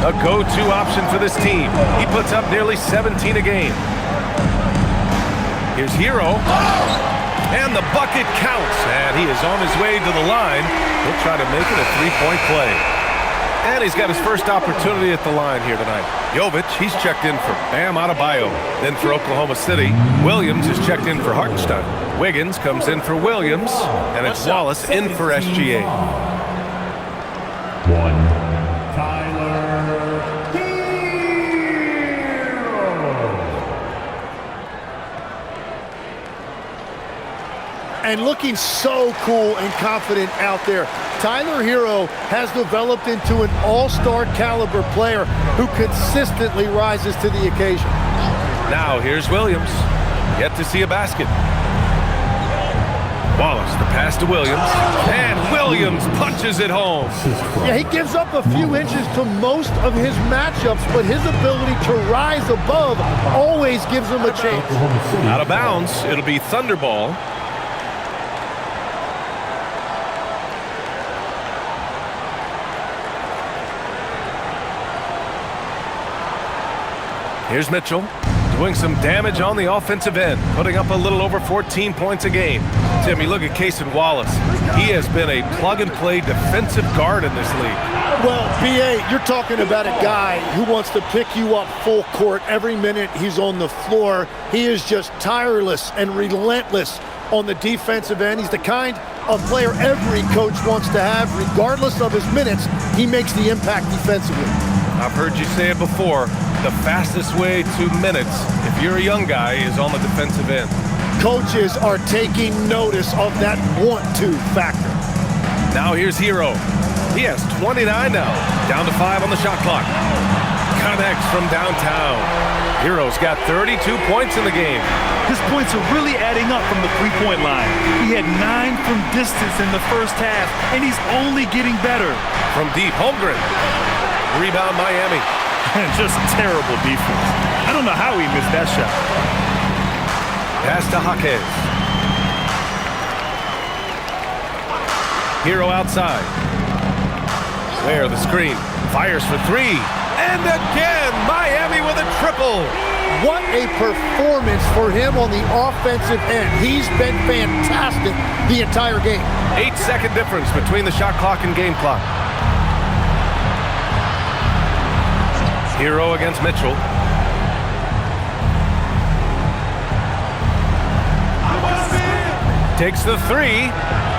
A go-to option for this team. He puts up nearly 17 a game. Here's Hero. And the bucket counts. And he is on his way to the line. He'll try to make it a 3-point play. And he's got his first opportunity at the line here tonight. Jovic, he's checked in for Bam Adebayo. Then for Oklahoma City, Williams is checked in for Hartenstein. Wiggins comes in for Williams. And it's Wallace in for SGA. 1. Tyler. And looking so cool and confident out there. Tyler Hero has developed into an all-star caliber player who consistently rises to the occasion. Now here's Williams. Yet to see a basket. Wallace, the pass to Williams. And Williams punches it home. Yeah, he gives up a few inches to most of his matchups, but his ability to rise above always gives him a chance. Out of bounds, it'll be Thunder ball. Here's Mitchell doing some damage on the offensive end, putting up a little over 14 points a game. Tim, you look at Cason Wallace. He has been a plug-and-play defensive guard in this league. Well, B.A., you're talking about a guy who wants to pick you up full court every minute he's on the floor. He is just tireless and relentless on the defensive end. He's the kind of player every coach wants to have. Regardless of his minutes, he makes the impact defensively. I've heard you say it before. The fastest way to minutes, if you're a young guy, is on the defensive end. Coaches are taking notice of that want-to factor. Now here's Hero. He has 29 now. Down to 5 on the shot clock. Connects from downtown. Hero's got 32 points in the game. His points are really adding up from the 3-point line. He had 9 from distance in the first half, and he's only getting better. From deep, Holmgren. Rebound Miami. Just terrible defense. I don't know how he missed that shot. Pass to Jaquez. Hero outside. Ware the screen. Fires for 3. And again, Miami with a triple. What a performance for him on the offensive end. He's been fantastic the entire game. 8-second difference between the shot clock and game clock. Hero against Mitchell. Takes the 3,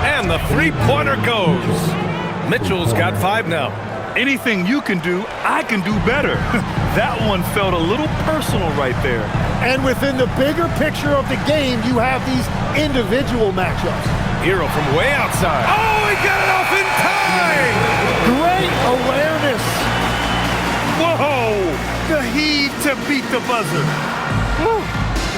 and the 3-pointer goes. Mitchell's got 5 now. Anything you can do, I can do better. That one felt a little personal right there. And within the bigger picture of the game, you have these individual matchups. Hero from way outside. Oh, he got it off in time! Great awareness. Whoa! The heave to beat the buzzer. Woo.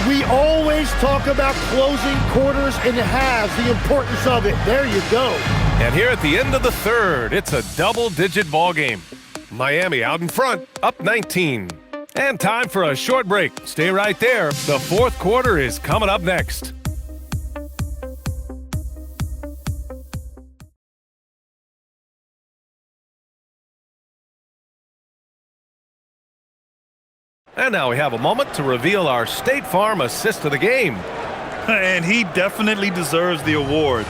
We always talk about closing quarters and halves, the importance of it. There you go. And here at the end of the third, it's a double-digit ball game. Miami out in front, up 19. And time for a short break. Stay right there. The fourth quarter is coming up next. And now we have a moment to reveal our State Farm assist of the game. And he definitely deserves the award.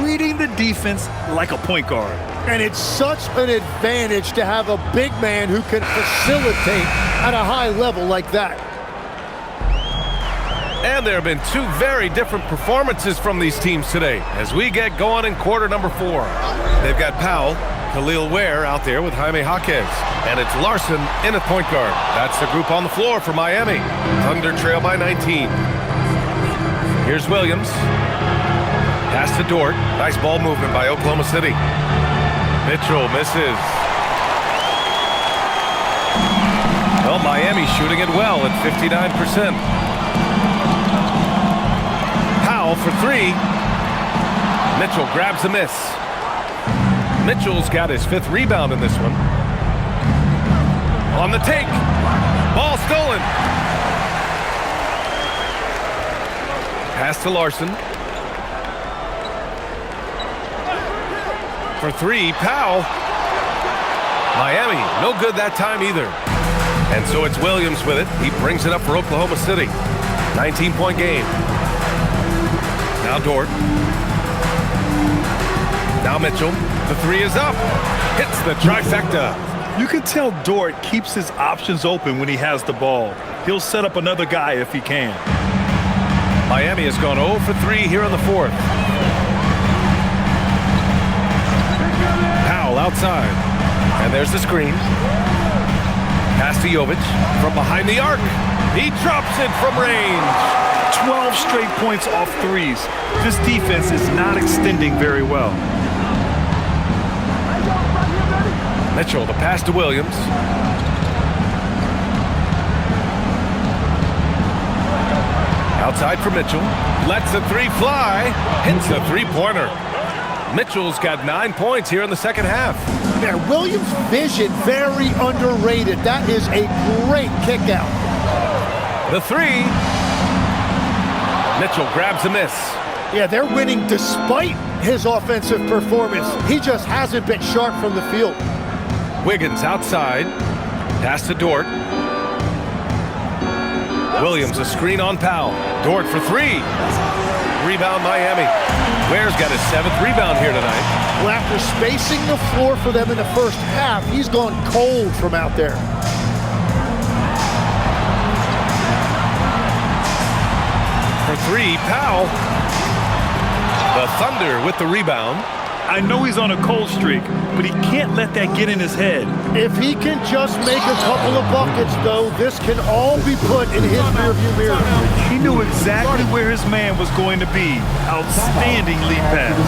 Reading the defense like a point guard. And it's such an advantage to have a big man who can facilitate at a high level like that. And there have been two very different performances from these teams today as we get going in quarter number 4. They've got Powell, Khalil Ware out there with Jaime Jaquez. And it's Larson in at point guard. That's the group on the floor for Miami. Thunder trail by 19. Here's Williams. Pass to Dort. Nice ball movement by Oklahoma City. Mitchell misses. Well, Miami shooting it well at 59%. Powell for 3. Mitchell grabs a miss. Mitchell's got his 5th rebound in this one. On the take. Ball stolen. Pass to Larson. For 3, Powell. Miami, no good that time either. And so it's Williams with it. He brings it up for Oklahoma City. 19-point game. Now Dort. Now Mitchell. The 3 is up. Hits the trifecta. You can tell Dort keeps his options open when he has the ball. He'll set up another guy if he can. Miami has gone 0 for 3 here in the 4th. Powell outside. And there's the screen. Pass to Jovic from behind the arc. He drops it from range. 12 straight points off threes. This defense is not extending very well. Mitchell, the pass to Williams. Outside for Mitchell. Lets the 3 fly. Hits the 3-pointer. Mitchell's got 9 points here in the second half. Yeah, Williams' vision, very underrated. That is a great kick out. The 3. Mitchell grabs a miss. Yeah, they're winning despite his offensive performance. He just hasn't been sharp from the field. Wiggins outside. Pass to Dort. Williams, a screen on Powell. Dort for 3. Rebound Miami. Ware's got his 7th rebound here tonight. Well, after spacing the floor for them in the first half, he's gone cold from out there. For 3, Powell. The Thunder with the rebound. I know he's on a cold streak, but he can't let that get in his head. If he can just make a couple of buckets, though, this can all be put in his rearview mirror. He knew exactly where his man was going to be. Outstanding lead pass.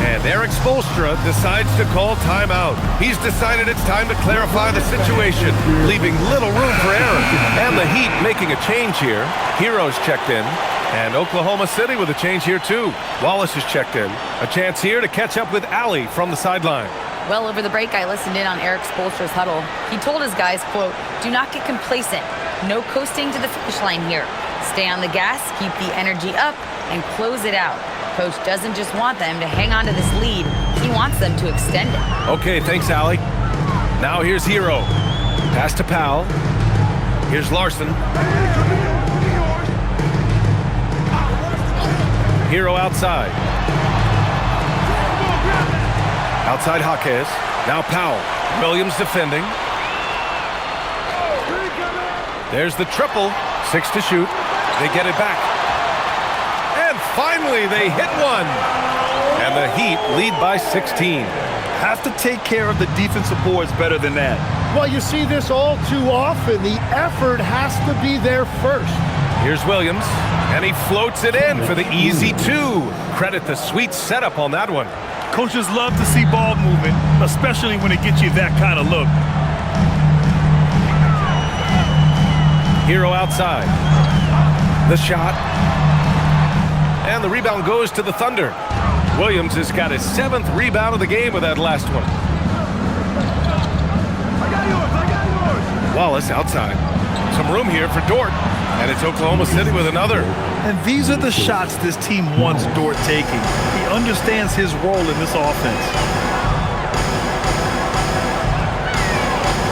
And Eric Spoelstra decides to call timeout. He's decided it's time to clarify the situation, leaving little room for error. And the Heat making a change here. Hero's checked in. And Oklahoma City with a change here, too. Wallace has checked in. A chance here to catch up with Allie from the sideline. Well, over the break, I listened in on Eric Spoelstra's huddle. He told his guys, quote, "Do not get complacent. No coasting to the finish line here. Stay on the gas, keep the energy up, and close it out. Coach doesn't just want them to hang on to this lead. He wants them to extend it." Okay, thanks, Allie. Now here's Hero. Pass to Powell. Here's Larson. Hero outside. Outside Jaquez. Now Powell. Williams defending. There's the triple. 6 to shoot. They get it back. And finally they hit one. And the Heat lead by 16. Have to take care of the defensive boards better than that. Well, you see this all too often. The effort has to be there first. Here's Williams, and he floats it in for the easy 2. Credit the sweet setup on that one. Coaches love to see ball movement, especially when it gets you that kind of look. Hero outside. The shot. And the rebound goes to the Thunder. Williams has got his 7th rebound of the game with that last one. Wallace outside. Some room here for Dort. And it's Oklahoma City with another. And these are the shots this team wants Dort taking. He understands his role in this offense.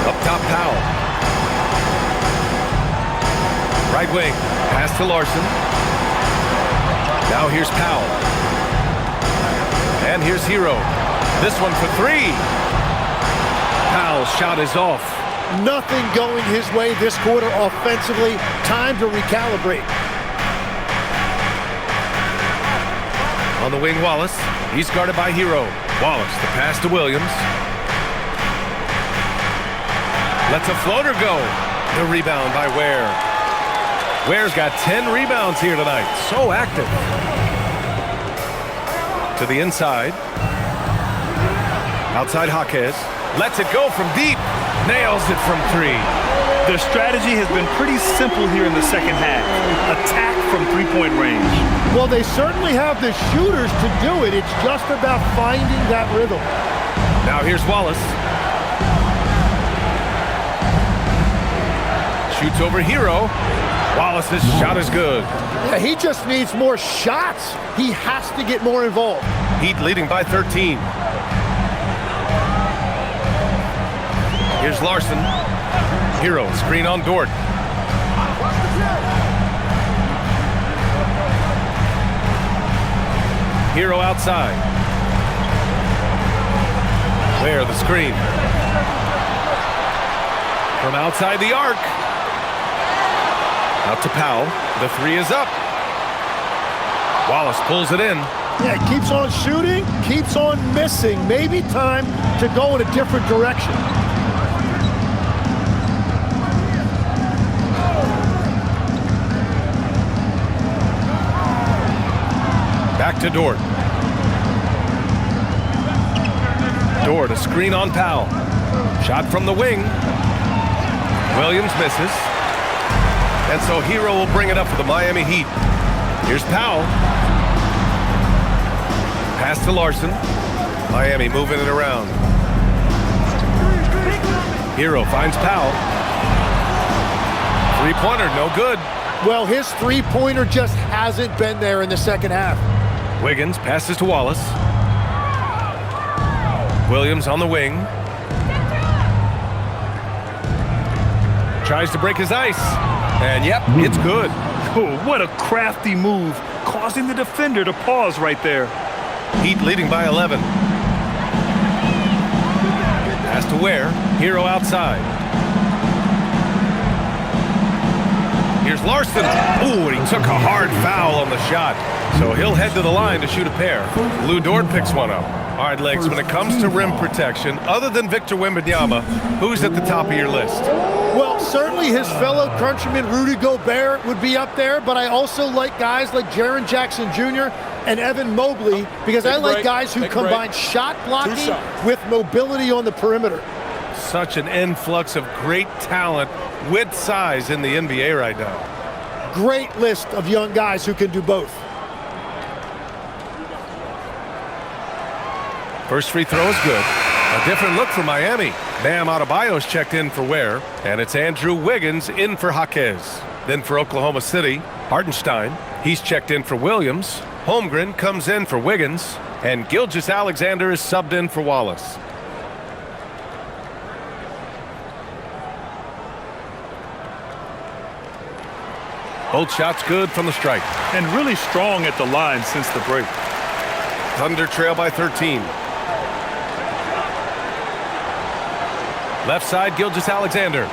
Up top, Powell. Right wing. Pass to Larson. Now here's Powell. And here's Hero. This one for three. Powell's shot is off. Nothing going his way this quarter offensively. Time to recalibrate. On the wing, Wallace. He's guarded by Hero. Wallace, the pass to Williams. Lets a floater go. The rebound by Ware. Ware's got 10 rebounds here tonight. So active. To the inside. Outside Jaquez. Lets it go from deep. Nails it from three. Their strategy has been pretty simple here in the second half. Attack from three-point range. Well, they certainly have the shooters to do it. It's just about finding that rhythm. Now here's Wallace. Shoots over Hero. Wallace's shot is good. Yeah, he just needs more shots. He has to get more involved. Heat leading by 13. Here's Larson. Hero, screen on Dort. Hero outside. Ware, the screen. From outside the arc. Out to Powell. The three is up. Wallace pulls it in. Yeah, keeps on shooting, keeps on missing. Maybe time to go in a different direction. Back to Dort. Dort, a screen on Powell. Shot from the wing. Williams misses. And so Hero will bring it up for the Miami Heat. Here's Powell. Pass to Larson. Miami moving it around. Hero finds Powell. Three-pointer, no good. Well, his three-pointer just hasn't been there in the second half. Wiggins passes to Wallace. Williams on the wing. Tries to break his ice. And yep, it's good. Oh, what a crafty move, causing the defender to pause right there. Heat leading by 11. Pass to Ware. Hero outside. Here's Larson. Ooh, and he took a hard foul on the shot. So he'll head to the line to shoot a pair. Lou Dort picks one up. All right, Lynx, when it comes to rim protection, other than Victor Wembanyama, who's at the top of your list? Well, certainly his fellow countryman Rudy Gobert would be up there, but I also like guys like Jaren Jackson Jr. and Evan Mobley because I like guys who combine shot blocking with mobility on the perimeter. Such an influx of great talent with size in the NBA right now. Great list of young guys who can do both. First free throw is good. A different look for Miami. Bam Adebayo's checked in for Ware, and it's Andrew Wiggins in for Jaquez. Then for Oklahoma City, Hartenstein. He's checked in for Williams. Holmgren comes in for Wiggins, and Gilgeous-Alexander is subbed in for Wallace. Both shots good from the strike. And really strong at the line since the break. Thunder trail by 13. Left side, Gilgeous-Alexander.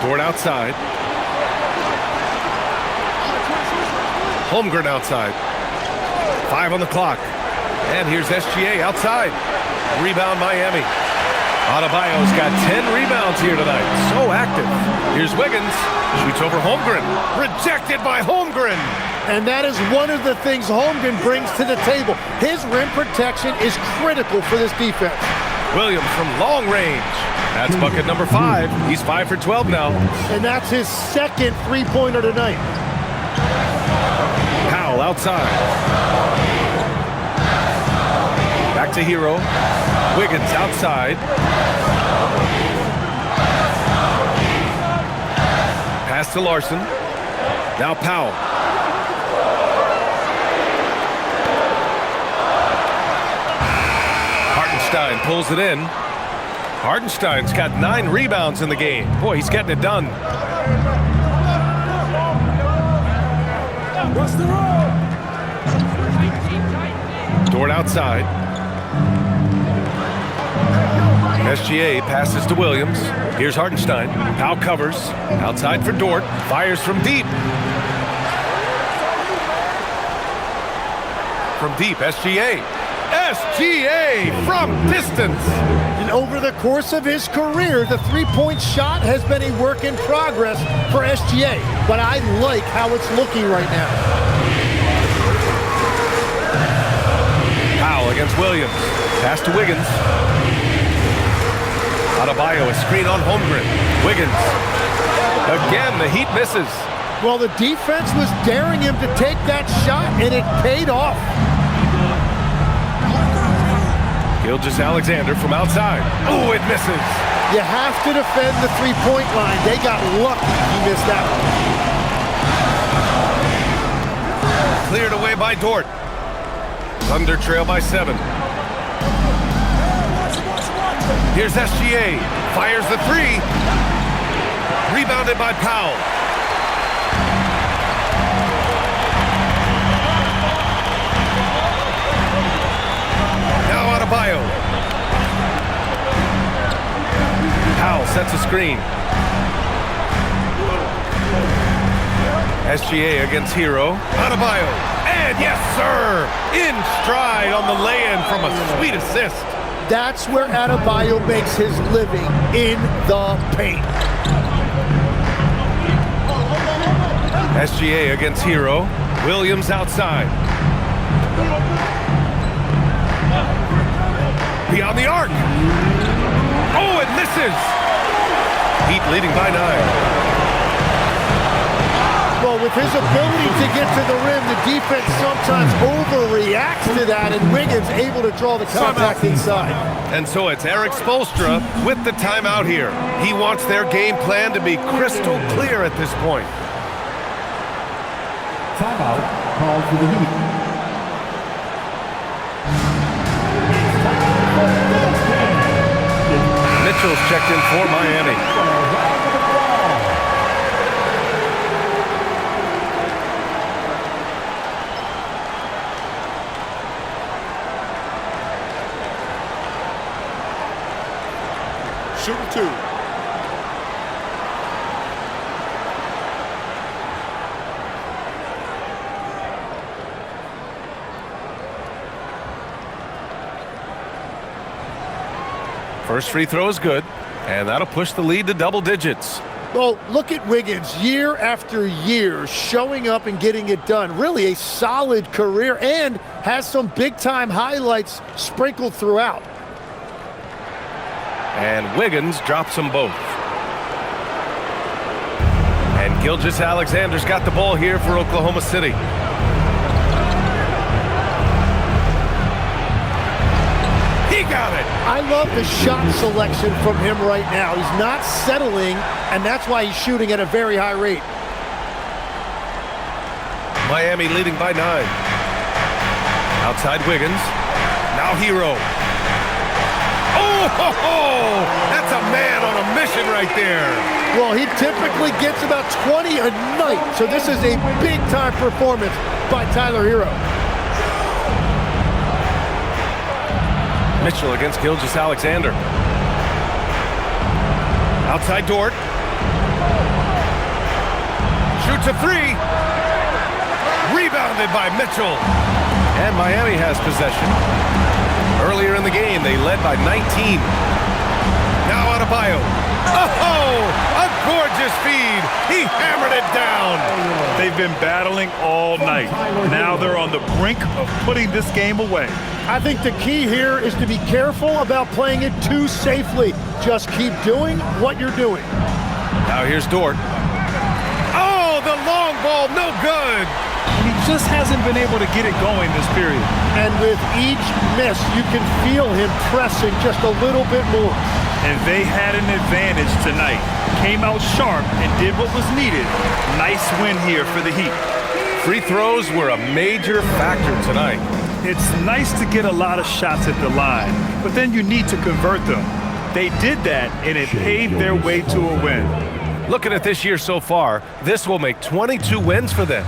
Dort outside. Holmgren outside. 5 on the clock. And here's SGA outside. Rebound Miami. Adebayo's got 10 rebounds here tonight. So active. Here's Wiggins. Shoots over Holmgren. Rejected by Holmgren. And that is one of the things Holmgren brings to the table. His rim protection is critical for this defense. Williams from long range. That's bucket number 5. He's 5 for 12 now. And that's his second three-pointer tonight. Powell outside. Back to Hero. Wiggins outside. Pass to Larson. Now Powell. Hartenstein pulls it in. Hartenstein's got 9 rebounds in the game. Boy, he's getting it done. Dort outside. SGA passes to Williams. Here's Hartenstein. Powell covers. Outside for Dort. Fires from deep. From deep, SGA. SGA from distance. And over the course of his career, the three-point shot has been a work in progress for SGA. But I like how it's looking right now. Powell against Williams. Pass to Wiggins. Adebayo, a screen on Holmgren. Wiggins. Again, the Heat misses. Well, the defense was daring him to take that shot, and it paid off. Gilgeous-Alexander from outside. Oh, it misses. You have to defend the three-point line. They got lucky he missed that one. Cleared away by Dort. Thunder trail by 7. Here's SGA. Fires the 3. Rebounded by Powell. Now Adebayo. Powell sets a screen. SGA against Hero. Adebayo. And yes, sir! In stride on the lay-in from a sweet assist. That's where Adebayo makes his living, in the paint. SGA against Hero. Williams outside. Beyond the arc. Oh, it misses. Heat leading by 9. Well, with his ability to get to the rim, the defense sometimes overreacts to that, and Wiggins able to draw the contact inside. And so it's Eric Spoelstra with the timeout here. He wants their game plan to be crystal clear at this point. Timeout called for the Heat. Mitchell's checked in for Miami. Shooting 2. First free throw is good, and that'll push the lead to double digits. Well, look at Wiggins year after year showing up and getting it done. Really a solid career, and has some big-time highlights sprinkled throughout. And Wiggins drops them both. And Gilgeous-Alexander's got the ball here for Oklahoma City. He got it! I love the shot selection from him right now. He's not settling, and that's why he's shooting at a very high rate. Miami leading by 9. Outside Wiggins. Now Hero. Oh, ho, ho! That's a man on a mission right there. Well, he typically gets about 20 a night, so this is a big-time performance by Tyler Hero. Mitchell against Gilgeous-Alexander. Outside Dort. Shoots a 3. Rebounded by Mitchell. And Miami has possession. Earlier in the game, they led by 19. Now Adebayo. Oh, a gorgeous feed. He hammered it down. They've been battling all night. Now they're on the brink of putting this game away. I think the key here is to be careful about playing it too safely. Just keep doing what you're doing. Now here's Dort. Oh, the long ball, no good. He just hasn't been able to get it going this period. And with each miss, you can feel him pressing just a little bit more. And they had an advantage tonight. Came out sharp and did what was needed. Nice win here for the Heat. Free throws were a major factor tonight. It's nice to get a lot of shots at the line, but then you need to convert them. They did that, and it paved their way to a win. Looking at this year so far, this will make 22 wins for them.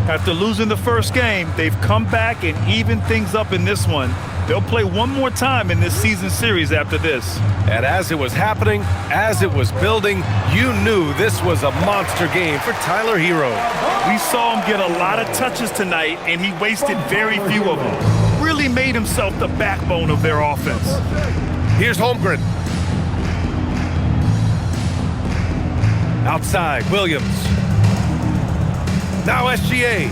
After losing the first game, they've come back and evened things up in this one. They'll play one more time in this season series after this. And as it was happening, as it was building, you knew this was a monster game for Tyler Hero. We saw him get a lot of touches tonight, and he wasted very few of them. Really made himself the backbone of their offense. Here's Holmgren. Outside, Williams. Now SGA.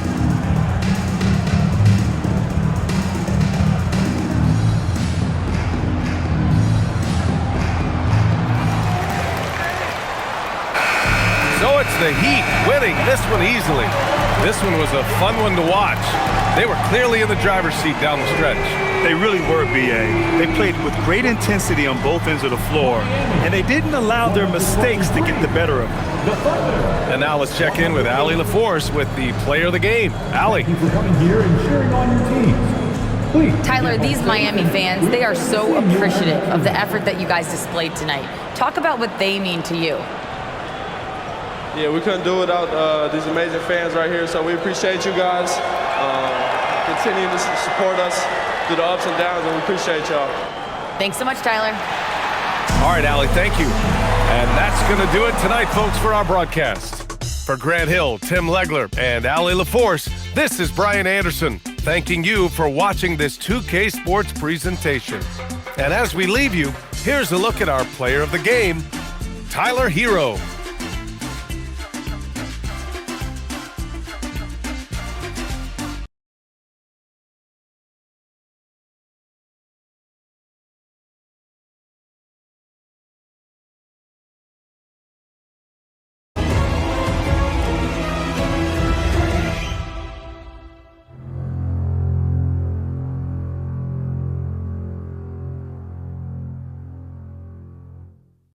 So it's the Heat winning this one easily. This one was a fun one to watch. They were clearly in the driver's seat down the stretch. They really were, B.A. They played with great intensity on both ends of the floor, and they didn't allow their mistakes to get the better of them. And now let's check in with Allie LaForce with the player of the game. Allie. Thank you for coming here and cheering on your teams. Please. Tyler, these Miami fans, they are so appreciative of the effort that you guys displayed tonight. Talk about what they mean to you. Yeah, we couldn't do it without these amazing fans right here, so we appreciate you guys. Continue to support us through the ups and downs, and we appreciate y'all. Thanks so much, Tyler. All right, Allie, thank you. And that's going to do it tonight, folks, for our broadcast. For Grant Hill, Tim Legler, and Allie LaForce, this is Brian Anderson, thanking you for watching this 2K Sports presentation. And as we leave you, here's a look at our player of the game, Tyler Hero.